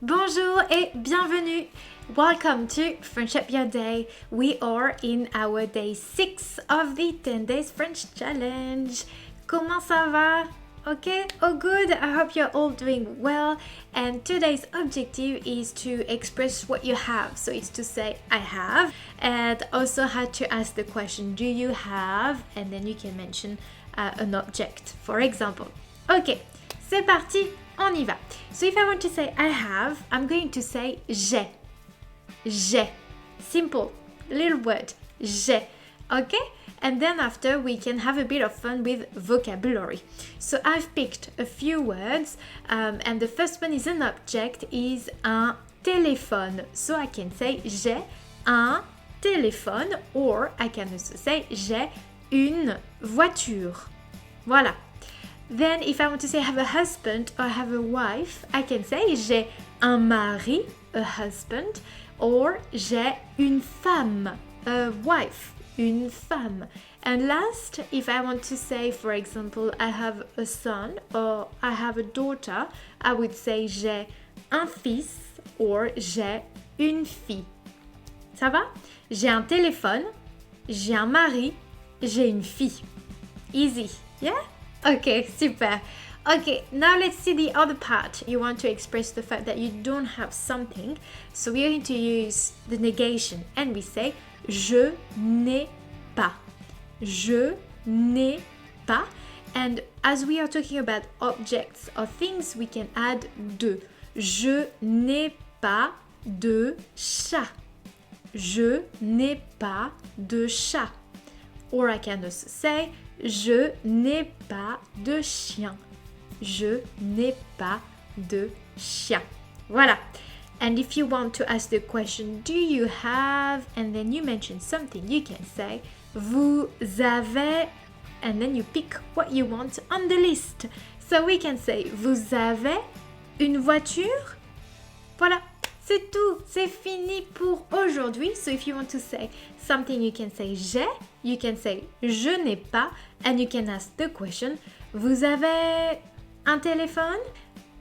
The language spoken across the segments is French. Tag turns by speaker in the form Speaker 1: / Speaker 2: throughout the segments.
Speaker 1: Bonjour et bienvenue. Welcome to Friendship Your Day. We are in our day 6 of the 10 days French challenge. Comment ça va? Okay, oh good. I hope you're all doing well. And today's objective is to express what you have. So it's to say I have, and also how to ask the question do you have, and then you can mention an object, for example. Okay, c'est parti, on y va. So if I want to say I have, I'm going to say j'ai. J'ai. Simple, little word. J'ai. Okay? And then after we can have a bit of fun with vocabulary. So I've picked a few words, and the first one is an object, is un téléphone. So I can say j'ai un téléphone, or I can also say j'ai une voiture. Voilà. Then if I want to say I have a husband or I have a wife, I can say j'ai un mari, a husband, or j'ai une femme, a wife. Une femme. And last, if I want to say, for example, I have a son or I have a daughter, I would say j'ai un fils or j'ai une fille. Ça va? J'ai un téléphone, j'ai un mari, j'ai une fille. Easy, yeah? Okay, super. Okay, now let's see the other part. You want to express the fact that you don't have something. So we are going to use the negation and we say je n'ai pas. Je n'ai pas. And as we are talking about objects or things, we can add de. Je n'ai pas de chat. Je n'ai pas de chat. Or I can also say je n'ai pas de chien. Je n'ai pas de chien. Voilà. And if you want to ask the question, do you have, and then you mention something, you can say, vous avez, and then you pick what you want on the list. So we can say, vous avez une voiture? Voilà, c'est tout, c'est fini pour aujourd'hui. So if you want to say something, you can say j'ai, you can say je n'ai pas, and you can ask the question, vous avez un téléphone?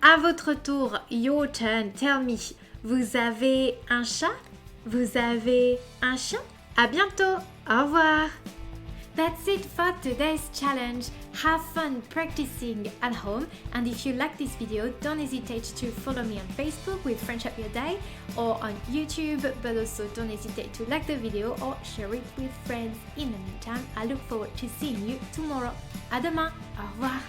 Speaker 1: À votre tour, your turn, tell me. Vous avez un chat? Vous avez un chien? À bientôt. Au revoir. That's it for today's challenge. Have fun practicing at home, and if you like this video, don't hesitate to follow me on Facebook with Friendship Your Day or on YouTube, but also don't hesitate to like the video or share it with friends. In the meantime, I look forward to seeing you tomorrow. À demain. Au revoir.